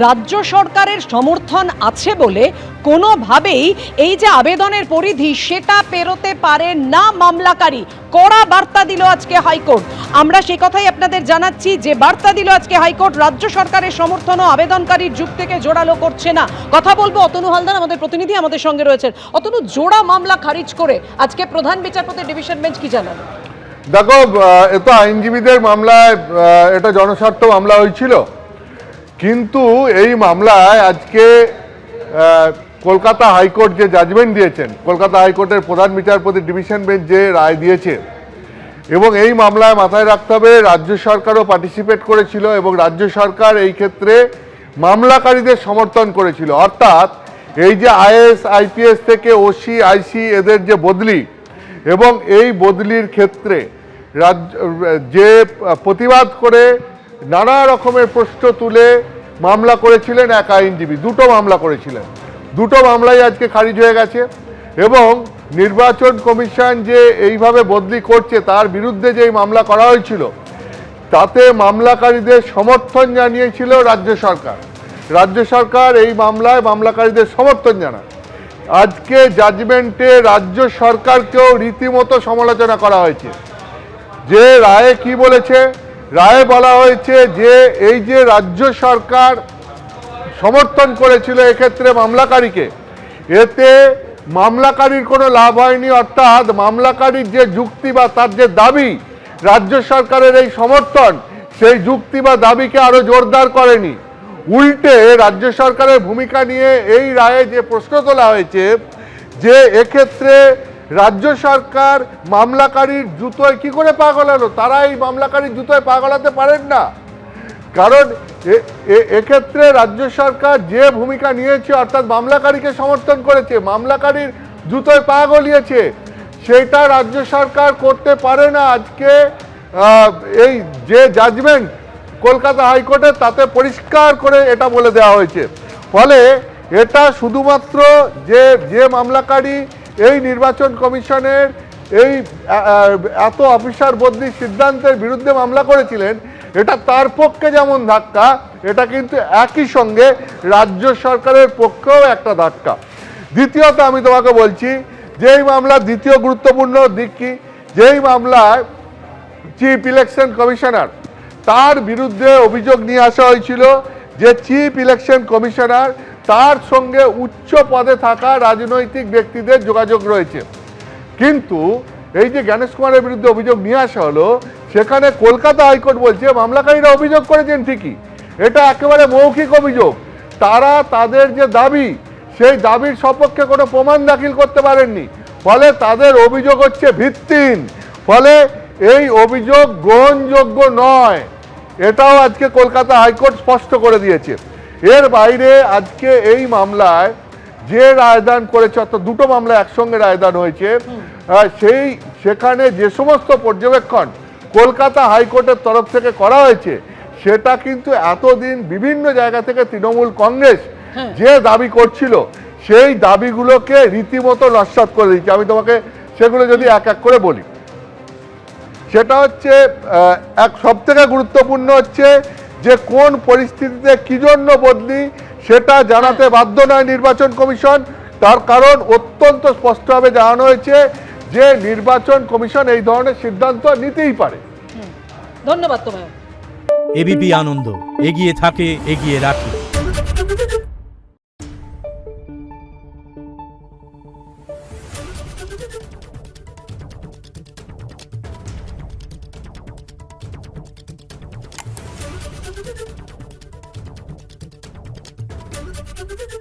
রাজ্য সরকারের সমর্থন আছে বলে কোনোভাবেই এই যে আবেদনের পরিধি সেটা পেরোতে পারে না মামলাকারী। কড়া বার্তা দিল আজকে হাইকোর্ট। আমরা সেই কথাই আপনাদের জানাচ্ছি যে বার্তা দিল আজকে হাইকোর্ট, রাজ্য সরকারের সমর্থন ও আবেদনকারীর যুক্তিকে জোরালো করছে না। কথা বলবো অতনু হালদার, আমাদের প্রতিনিধি আমাদের সঙ্গে রয়েছেন। অতনু, জোড়া মামলা খারিজ করে আজকে প্রধান বিচারপতির ডিভিশন বেঞ্চ কি জানালো? দেখো, এটা আইনজীবীদের মামলায় এটা জনস্বার্থ মামলা হয়েছিল, কিন্তু এই মামলায় আজকে কলকাতা হাইকোর্ট যে জাজমেন্ট দিয়েছেন, কলকাতা হাইকোর্টের প্রধান বিচারপতি ডিভিশন বেঞ্চ যে রায় দিয়েছে, এবং এই মামলায় মাথায় রাখতে হবে রাজ্য সরকারও পার্টিসিপেট করেছিল এবং রাজ্য সরকার এই ক্ষেত্রে মামলাকারীদের সমর্থন করেছিল। অর্থাৎ এই যে আইএএস আইপিএস থেকে ওসি আইসি এদের যে বদলি, এবং এই বদলির ক্ষেত্রে যে প্রতিবাদ করে নানা রকমের প্রশ্ন তুলে মামলা করেছিলেন এক আইনজীবী, দুটো মামলা করেছিলেন, দুটো মামলাই আজকে খারিজ হয়ে গেছে। এবং নির্বাচন কমিশন যে এইভাবে বদলি করছে তার বিরুদ্ধে যে মামলা করা হয়েছিল তাতে মামলাকারীদের সমর্থন জানিয়েছিল রাজ্য সরকার। রাজ্য সরকার এই মামলায় মামলাকারীদের সমর্থন জানায়। আজকে জাজমেন্টে রাজ্য সরকারকেও রীতিমতো সমালোচনা করা হয়েছে। যে রায়ে কি বলেছে, রায়ে বলা হয়েছে যে এই যে রাজ্য সরকার সমর্থন করেছিল এক্ষেত্রে মামলাকারীকে, এতে মামলাকারীর কোনো লাভ হয়নি। অর্থাৎ মামলাকারীর যে যুক্তি বা তার যে দাবি, রাজ্য সরকারের এই সমর্থন সেই যুক্তি বা দাবিকে আরো জোরদার করেনি। উল্টে রাজ্য সরকারের ভূমিকা নিয়ে এই রায়ে যে প্রশ্ন তোলা হয়েছে যে এক্ষেত্রে রাজ্য সরকার মামলাকারীর জুতোয় কি করে পা গলালো, তারা এই মামলাকারীর জুতোয় পা গলাতে পারেন না। কারণ এক্ষেত্রে রাজ্য সরকার যে ভূমিকা নিয়েছে, অর্থাৎ মামলাকারীকে সমর্থন করেছে, মামলাকারীর জুতোয় পা গলিয়েছে, সেটা রাজ্য সরকার করতে পারে না। আজকে এই যে জাজমেন্ট কলকাতা হাইকোর্টে তাতে পরিষ্কার করে এটা বলে দেওয়া হয়েছে। ফলে এটা শুধুমাত্র যে মামলাকারী এই নির্বাচন কমিশনের এই এত অফিসার বদলির সিদ্ধান্তের বিরুদ্ধে মামলা করেছিলেন, এটা তার পক্ষে যেমন ধাক্কা, এটা কিন্তু একই সঙ্গে রাজ্য সরকারের পক্ষেও একটা ধাক্কা। দ্বিতীয়ত আমি তোমাকে বলছি যে এই মামলার দ্বিতীয় গুরুত্বপূর্ণ দিক কি, যেই মামলায় চিফ ইলেকশন কমিশনার তার বিরুদ্ধে অভিযোগ নিয়ে আসা হয়েছিল যে চিফ ইলেকশন কমিশনার তার সঙ্গে উচ্চ পদে থাকা রাজনৈতিক ব্যক্তিদের যোগাযোগ রয়েছে। কিন্তু এই যে জ্ঞানেশ কুমারের বিরুদ্ধে অভিযোগ নিয়ে আসা হলো, সেখানে কলকাতা হাইকোর্ট বলছে মামলাকারীরা অভিযোগ করেছেন ঠিকই, এটা একেবারে মৌখিক অভিযোগ। তারা তাদের যে দাবি সেই দাবির সপক্ষে কোনো প্রমাণ দাখিল করতে পারেননি, ফলে তাদের অভিযোগ হচ্ছে ভিত্তিহীন। ফলে এই অভিযোগ গ্রহণযোগ্য নয়, এটাও আজকে কলকাতা হাইকোর্ট স্পষ্ট করে দিয়েছে। এর বাইরে আজকে এই মামলায় যে রায়দান করেছে, অর্থাৎ দুটো মামলা একসঙ্গে রায়দান হয়েছে, সেখানে যে সমস্ত পর্যবেক্ষণ কলকাতা হাইকোর্টের তরফ থেকে করা হয়েছে, সেটা কিন্তু এতদিন বিভিন্ন জায়গা থেকে তৃণমূল কংগ্রেস যে দাবি করছিল সেই দাবিগুলোকে রীতিমতো নস্যাৎ করে দিচ্ছে। আমি তোমাকে সেগুলো যদি এক এক করে বলি, সেটা হচ্ছে এক সবথেকে গুরুত্বপূর্ণ হচ্ছে যে কোন পরিস্থিতিতে কি জন্য বদলি সেটা জানাতে বাধ্য নয় নির্বাচন কমিশন। তার কারণ অত্যন্ত স্পষ্টভাবে জানানো হয়েছে যে নির্বাচন কমিশন এই ধরনের সিদ্ধান্ত নিতেই পারে। ধন্যবাদ তোমায়। এবিপি আনন্দ, এগিয়ে থাকে, এগিয়ে রাখে। Thank you.